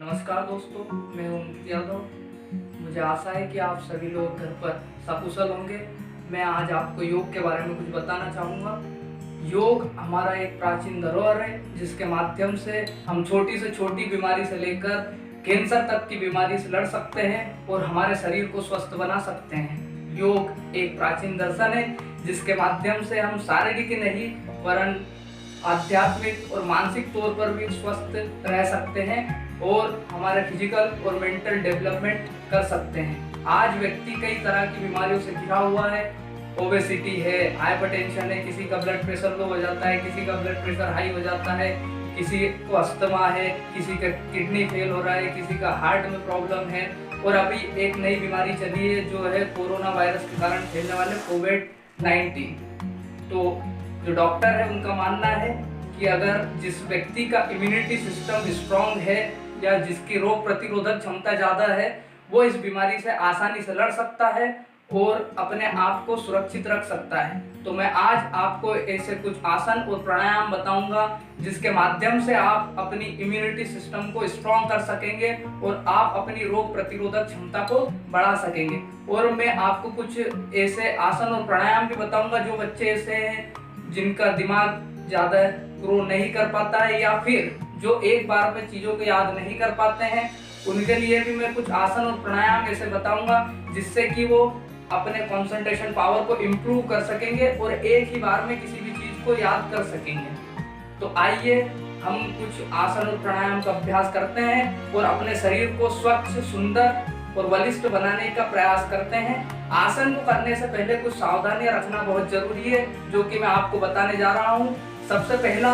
नमस्कार दोस्तों, मैं हूं मुक्ति यादव। मुझे आशा है कि आप सभी लोग घर पर सकुशल होंगे। मैं आज आपको योग के बारे में कुछ बताना चाहूँगा। योग हमारा एक प्राचीन धरोहर है जिसके माध्यम से हम छोटी से छोटी बीमारी से लेकर कैंसर तक की बीमारी से लड़ सकते हैं और हमारे शरीर को स्वस्थ बना सकते हैं। योग एक प्राचीन दर्शन है जिसके माध्यम से हम शारीरिक नहीं वरन आध्यात्मिक और मानसिक तौर पर भी स्वस्थ रह सकते हैं और हमारे फिजिकल और मेंटल डेवलपमेंट कर सकते हैं। आज व्यक्ति कई तरह की बीमारियों से घिरा हुआ है। ओबेसिटी है, हाइपरटेंशन है, किसी का ब्लड प्रेशर लो हो जाता है, किसी का ब्लड प्रेशर हाई हो जाता है, किसी को अस्थमा है, किसी का किडनी फेल हो रहा है, किसी का हार्ट में प्रॉब्लम है और अभी एक नई बीमारी चली है जो है कोरोना वायरस के कारण फैलने वाले कोविड-19। तो जो डॉक्टर है उनका मानना है कि अगर जिस व्यक्ति का इम्यूनिटी सिस्टम स्ट्रांग है या जिसकी रोग प्रतिरोधक क्षमता ज़्यादा है वो इस बीमारी से आसानी से लड़ सकता है और अपने आप को सुरक्षित रख सकता है। तो मैं आज आपको ऐसे कुछ आसन और प्राणायाम बताऊंगा जिसके माध्यम से आप अपनी इम्यूनिटी सिस्टम को स्ट्रांग कर सकेंगे और आप अपनी रोग प्रतिरोधक क्षमता को बढ़ा सकेंगे। और मैं आपको कुछ ऐसे आसन और प्राणायाम भी बताऊंगा जो बच्चे ऐसे हैं जिनका दिमाग ज़्यादा ग्रो नहीं कर पाता है या फिर जो एक बार में चीज़ों को याद नहीं कर पाते हैं, उनके लिए भी मैं कुछ आसन और प्राणायाम ऐसे बताऊंगा जिससे कि वो अपने कंसंट्रेशन पावर को इम्प्रूव कर सकेंगे और एक ही बार में किसी भी चीज़ को याद कर सकेंगे। तो आइए हम कुछ आसन और प्राणायाम का अभ्यास करते हैं और अपने शरीर को स्वच्छ, सुंदर और बलिष्ठ बनाने का प्रयास करते हैं। आसन को करने से पहले कुछ सावधानियां रखना बहुत जरूरी है जो कि मैं आपको बताने जा रहा हूँ। सबसे पहला,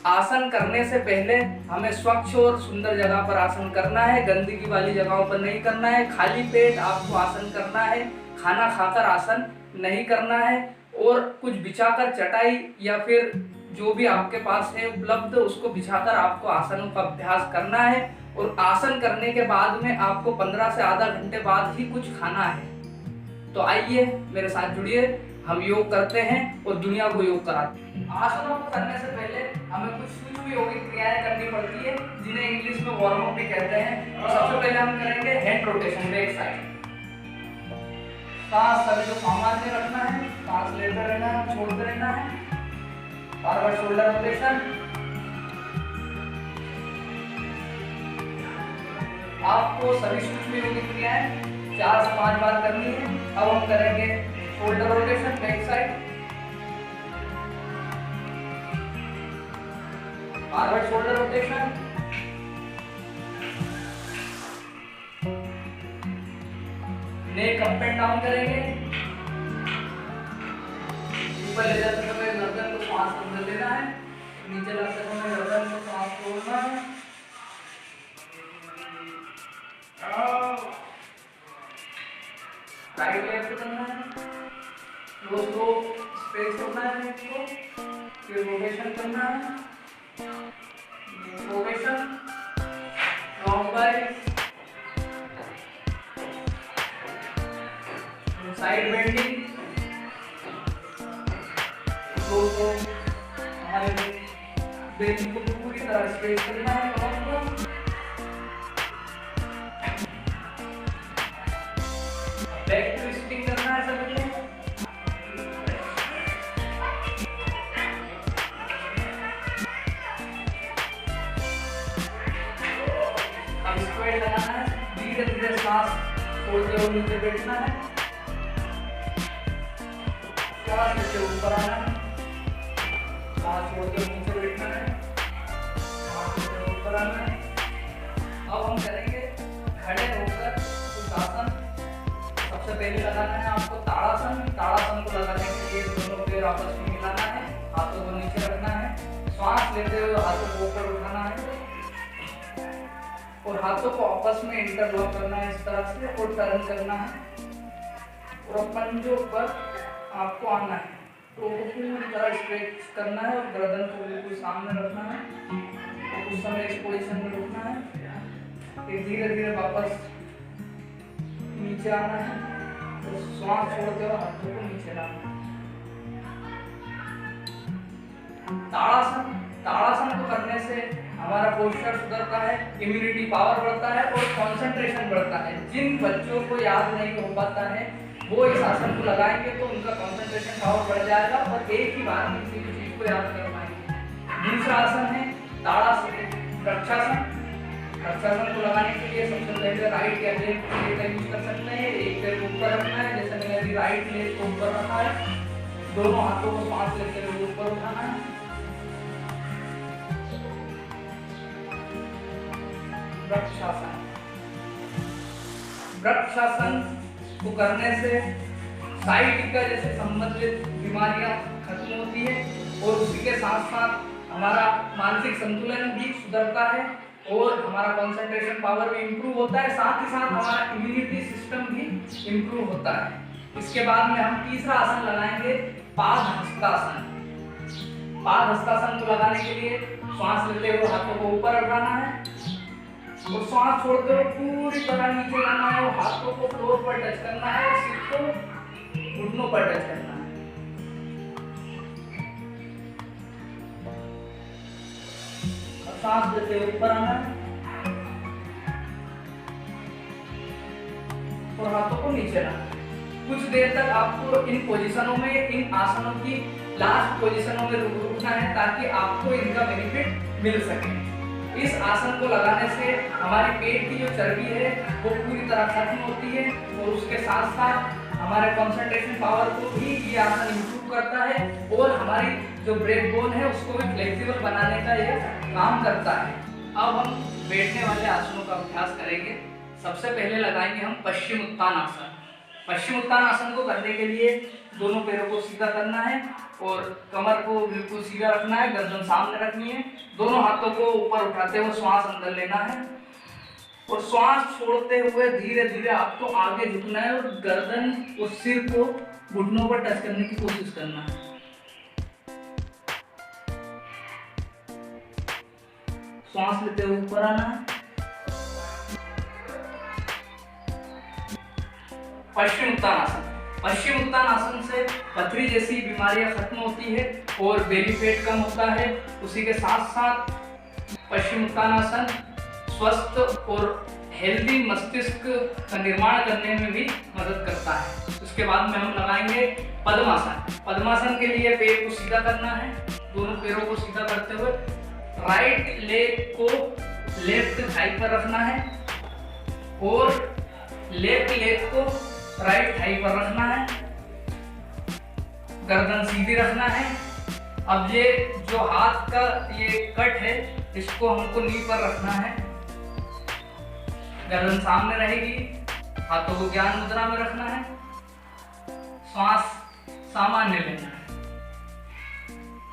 आसन करने से पहले हमें स्वच्छ और सुंदर जगह पर आसन करना है, गंदगी वाली जगहों पर नहीं करना है। खाली पेट आपको आसन करना है, खाना खाकर आसन नहीं करना है और कुछ बिछाकर चटाई या फिर जो भी आपके पास है उपलब्ध उसको बिछाकर आपको आसनों का अभ्यास करना है। और आसन करने के बाद में आपको 15 से आधा घंटे बाद ही कुछ खाना है। तो आइए मेरे साथ जुड़िए, हम योग करते हैं और दुनिया को योग कराते हैं। आसनों को करने से पहले हमें कुछ सूक्ष्म योगिक क्रियाएं करनी पड़ती है जिन्हें इंग्लिश में वार्म अप भी कहते हैं। और सबसे पहले हम करेंगे हेड रोटेशन, बैक साइड। सांस सभी को सामान्य रखना है, सांस लेते रहना है, छोड़ते रहना है। Forward shoulder rotation. आपको सभी सूक्ष्म योगिक क्रियाएं 4 से 5 बार करनी है। अब हम करेंगे shoulder rotation, back side, forward shoulder rotation, neck up and down करेंगे। ऊपर ले जाते समय गर्दन को सांस अंदर लेना है, नीचे लाते समय गर्दन को सांस छोड़ना है। राइट लेफ्ट करना है, स्लो स्पेस छोड़ना है नेक को, फिर रोटेशन करना है, रोटेशन, क्लॉकवाइज, साइड बेंडिंग। तो हमारे बेल को पूरी तरह स्ट्रेट करना है, बैक ट्विस्टिंग करना है सभी को। अब स्क्वाट लगाना है, धीरे धीरे सांस छोड़ते हुए नीचे बैठना है, सांस लेते ऊपर आना है, सांस छोड़ते हुए नीचे बैठना है, सांस लेते ऊपर आना है। अब हम करेंगे खड़े होकर कुछ आसन। सबसे पहले लगाना है आपको ताड़ासन। ताड़ासन को लगाने के लिए दोनों पैर आपस में मिलाना है, हाथों को नीचे रखना है, श्वास लेते हुए हाथों को ऊपर उठाना है और हाथों को आपस में इंटरलॉक करना है इस तरह से और टर्न करना है और पंजों पर आपको आना है। तो पूरी तरह स्ट्रेच करना है और गर्दन को बिल्कुल सामने रखना है और कुछ समय इस पोजीशन में रुकना है। फिर धीरे धीरे वापस नीचे आना है और श्वास छोड़ते हुए हाथों को नीचे लाना है। ताड़ासन, ताड़ासन को करने से हमारा पोस्चर सुधरता है, इम्यूनिटी पावर बढ़ता है और कंसंट्रेशन बढ़ता है। जिन बच्चों को याद नहीं हो पाता है वो इस आसन को लगाएंगे तो उनका कंसंट्रेशन पावर बढ़ जाएगा और एक ही बार में किसी भी चीज को याद कर पाएंगे। दूसरा आसन है ताड़ासन, वृक्षासन। वृक्षासन को लगाने के लिए सबसे पहले राइट या लेफ्ट लेग का यूज कर सकते हैं। एक पैर ऊपर रखना है, जैसे मैंने अभी राइट लेग को ऊपर रखा है, दोनों हाथों को सांस लेते हुए ऊपर उठाना है। वृक्षासन। वृक्षासन को करने से साइटिका जैसे संबंधित बीमारियां खत्म होती है और उसी के साथ साथ हमारा मानसिक संतुलन भी सुधरता है और हमारा कंसंट्रेशन पावर भी इम्प्रूव होता है, साथ ही साथ हमारा इम्यूनिटी सिस्टम भी इम्प्रूव होता है। इसके बाद में हम तीसरा आसन लगाएंगे पादहस्तासन। पादहस्तासन को लगाने के लिए श्वास लेते हुए हाथों को ऊपर उठाना है और श्वास छोड़ते हुए पूरी तरह नीचे लाना है और हाथों को फ्लोर पर टच करना है और सिर को घुटनों पर टच करना है। सांस लेते हुए ऊपर आना है और हाथों को नीचे लाना है। कुछ देर तक आपको इन पोजीशनों में, इन आसनों की लास्ट पोजीशनों में रुकना है ताकि आपको इनका बेनिफिट मिल सके। इस आसन को लगाने से हमारे पेट की जो चर्बी है वो पूरी तरह खत्म होती है और उसके साथ साथ हमारे कंसंट्रेशन पावर को भी ये आसन इंप्रूव करता है और हमारी जो ब्रेक बोन है उसको भी फ्लेक्सिबल बनाने का ये काम करता है। अब हम बैठने वाले आसनों का अभ्यास करेंगे। सबसे पहले लगाएंगे हम पश्चिम उत्तान आसन। पश्चिम उत्तान आसन को करने के लिए दोनों पैरों को सीधा करना है और कमर को बिल्कुल सीधा रखना है, गर्दन सामने रखनी है, दोनों हाथों को ऊपर उठाते हुए श्वास अंदर लेना है और श्वास छोड़ते हुए धीरे धीरे आपको आगे झुकना है और गर्दन और सिर को घुटनों पर टच करने की कोशिश करना है। श्वास लेते हुए ऊपर आना है। पश्चिम उत्तान आसन। पश्चिम उत्तान आसन से पथरी जैसी बीमारियां खत्म होती है और बेली फैट कम होता है। उसी के साथ साथ पश्चिम उत्तान आसन स्वस्थ और हेल्दी मस्तिष्क का निर्माण करने में भी मदद करता है। उसके बाद में हम लगाएंगे पद्मासन। पद्मासन के लिए पैर को सीधा करना है, दोनों पैरों को सीधा करते हुए राइट लेग को लेफ्ट थाई पर रखना है और लेफ्ट लेग को राइट थाई पर रखना है, गर्दन सीधी रखना है। अब ये जो हाथ का ये कट है इसको हमको नी पर रखना है, गर्दन सामने रहेगी, हाथों को ज्ञान मुद्रा में रखना है, श्वास सामान्य लेना है।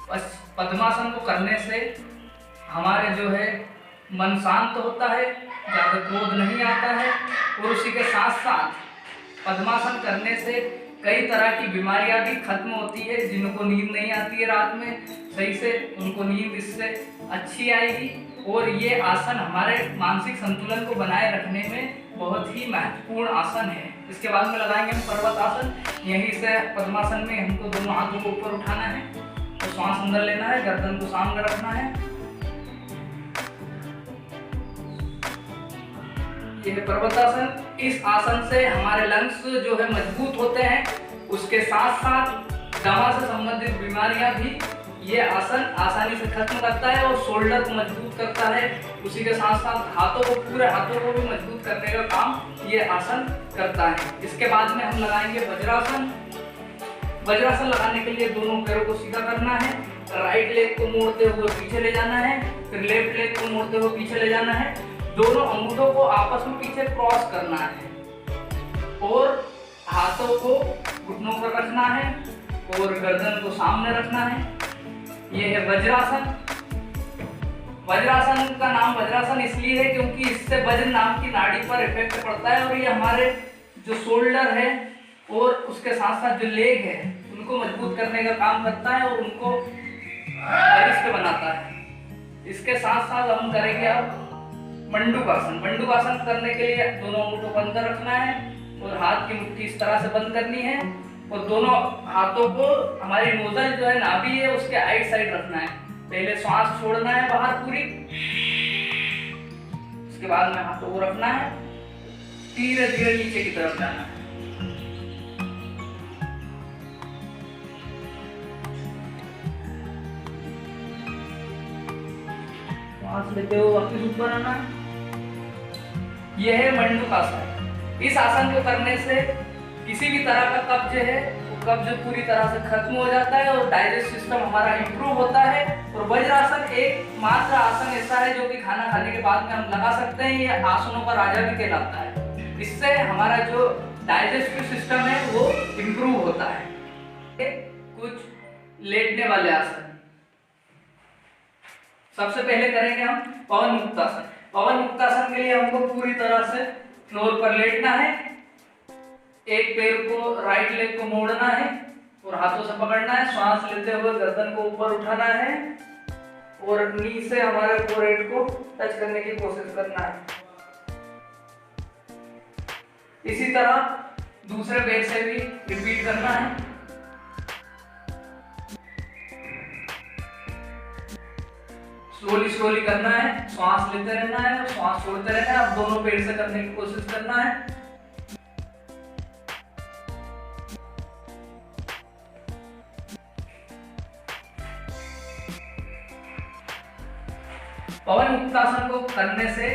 बस पद्मासन को करने से हमारे जो है मन शांत होता है, ज्यादा क्रोध नहीं आता है और उसी के साथ साथ पद्मासन करने से कई तरह की बीमारियां भी खत्म होती है। जिनको नींद नहीं आती है रात में सही से, उनको नींद इससे अच्छी आएगी और ये आसन हमारे मानसिक संतुलन को बनाए रखने में बहुत ही महत्वपूर्ण आसन है। इसके बाद में लगाएंगे हम पर्वत आसन। यहीं से पद्मासन में हमको दोनों हाथों को ऊपर उठाना है और श्वास अंदर लेना है, गर्दन को सामने रखना है। यह पर्वतासन। इस आसन से हमारे लंग्स जो है मजबूत होते हैं, उसके साथ साथ दमा से संबंधित बीमारियां भी ये आसन आसानी से खत्म करता है और शोल्डर को मजबूत करता है। उसी के साथ साथ हाथों को, पूरे हाथों को भी मजबूत करने का काम ये आसन करता है। इसके बाद में हम लगाएंगे वज्रासन। वज्रासन लगाने के लिए दोनों पैरों को सीधा करना है, राइट लेग को मोड़ते हुए पीछे ले जाना है, फिर लेफ्ट लेग को मोड़ते हुए पीछे ले जाना है, दोनों अंगूठों को आपस में पीछे क्रॉस करना है और हाथों को घुटनों पर रखना है और गर्दन को सामने रखना है। यह है वज्रासन। वज्रासन का नाम वज्रासन इसलिए है क्योंकि इससे वज्र नाम की नाड़ी पर इफेक्ट पड़ता है और ये हमारे जो शोल्डर है और उसके साथ साथ जो लेग है उनको मजबूत करने का काम करता है और उनको बलिष्ठ बनाता है। इसके साथ साथ हम करेंगे अब मंडूकासन। मंडूकासन करने के लिए दोनों अंगूठों को अंदर रखना है और हाथ की मुट्ठी इस तरह से बंद करनी है और दोनों हाथों को हमारी नोजल जो है नाभि है उसके आइट साइड रखना है पहले श्वास छोड़ना है बाहर पूरी, उसके बाद में हाथों को रखना है, धीरे धीरे नीचे की तरफ जाना है। सांस लेते हुए वापस ऊपर आना है। यह है मंडूकासन। इस आसन को करने से किसी भी तरह का कब्ज है वो कब्ज पूरी तरह से खत्म हो जाता है और डाइजेस्ट सिस्टम हमारा इंप्रूव होता है। और वज्रासन एकमात्र आसन ऐसा है जो कि खाना खाने के बाद में हम लगा सकते हैं। ये आसनों का राजा भी कहलाता है। इससे हमारा जो डाइजेस्टिव सिस्टम है वो इंप्रूव होता है। कुछ लेटने वाले आसन सबसे पहले करेंगे हम पवन मुक्तासन। पवन मुक्तासन के लिए हमको पूरी तरह से फ्लोर पर लेटना है, एक पैर को राइट लेग को मोड़ना है और हाथों से पकड़ना है। श्वास लेते हुए गर्दन को ऊपर उठाना है और नी से हमारे फोरहेड को टच करने की कोशिश करना है। इसी तरह दूसरे पैर से भी रिपीट करना है। स्लोली स्लोली करना है, श्वास लेते रहना है और श्वास छोड़ते रहना है। अब दोनों पैर से करने की कोशिश करना है। पवन मुक्तासन को करने से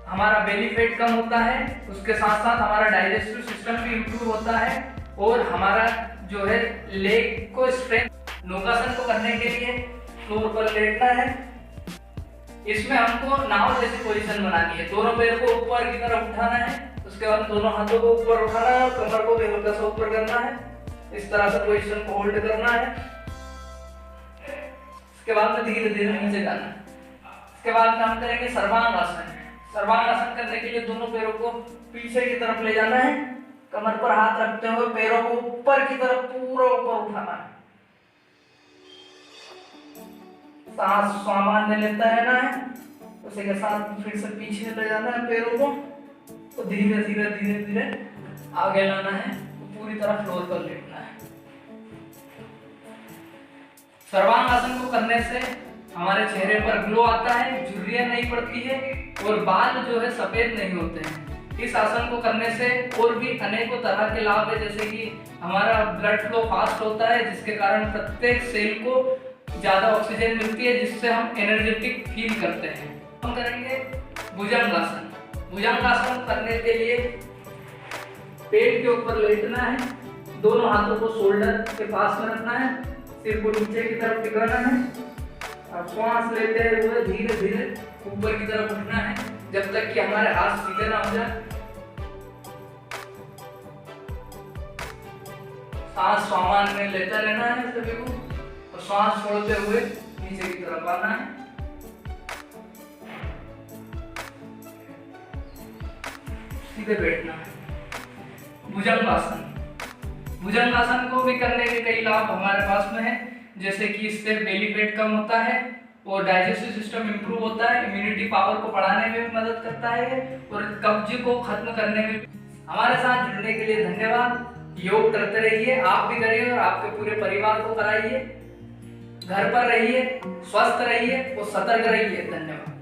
हमारा बेली फैट कम होता है, उसके साथ साथ हमारा डाइजेस्टिव सिस्टम भी इंप्रूव होता है और हमारा जो है लेग को स्ट्रेंथ। नौकासन को करने के लिए फ्लोर पर लेटना है। इसमें हमको नाव जैसी पोजीशन बनानी है। दोनों पैर को ऊपर की तरफ उठाना है, उसके बाद दोनों हाथों को ऊपर उठाना है और कमर को भी हल्का सा ऊपर करना है। इस तरह से पोजीशन को होल्ड करना है। इसके बाद में धीरे धीरे नीचे जाना है। इसके बाद में हम करेंगे सर्वांगासन। सर्वांगासन करने के लिए दोनों पैरों को पीछे की तरफ ले जाना है, कमर पर हाथ रखते हुए पैरों को ऊपर की तरफ पूरा ऊपर उठाना है। सांस सामान्य लेता है ना है, उसी के साथ फिर से पीछे ले जाना है पैरों को तो धीरे धीरे धीरे धीरे आगे लाना है, तो पूरी तरह फ्लोर पर लेटना है। सर्वांगासन को करने से हमारे चेहरे पर ग्लो आता है, झुर्रियां नहीं पड़ती है और बाल जो है सफेद नहीं होते हैं। इस आसन को करने से और भी अनेकों तरह के लाभ है, जैसे कि हमारा ब्लड फ्लो फास्ट होता है, जिसके कारण प्रत्येक सेल को ज्यादा ऑक्सीजन मिलती है, जिससे हम एनर्जेटिक फील करते हैं। हम करेंगे भुजंगासन। भुजंगासन करने के लिए पेट के ऊपर लेटना है, दोनों हाथों को शोल्डर के पास में रखना है, सिर को नीचे की तरफ टिकाना है और श्वास लेते हुए धीरे धीरे ऊपर की तरफ उठना है जब तक कि हमारे हाथ सीधे ना हो जाए। सांस सामान्य में लेते रहना है सभी को और श्वास छोड़ते हुए नीचे की तरफ आना है। सीधे बैठना है। भुजंगासन। भुजंगासन को भी करने के कई लाभ हमारे पास में है, जैसे कि इससे बेली फैट कम होता है और डाइजेस्टिव सिस्टम इंप्रूव होता है, इम्यूनिटी पावर को बढ़ाने में भी मदद करता है और कब्ज को खत्म करने में। हमारे साथ जुड़ने के लिए धन्यवाद। योग करते रहिए, आप भी करिए और आपके पूरे परिवार को कराइए। घर पर रहिए, स्वस्थ रहिए और सतर्क रहिए। धन्यवाद।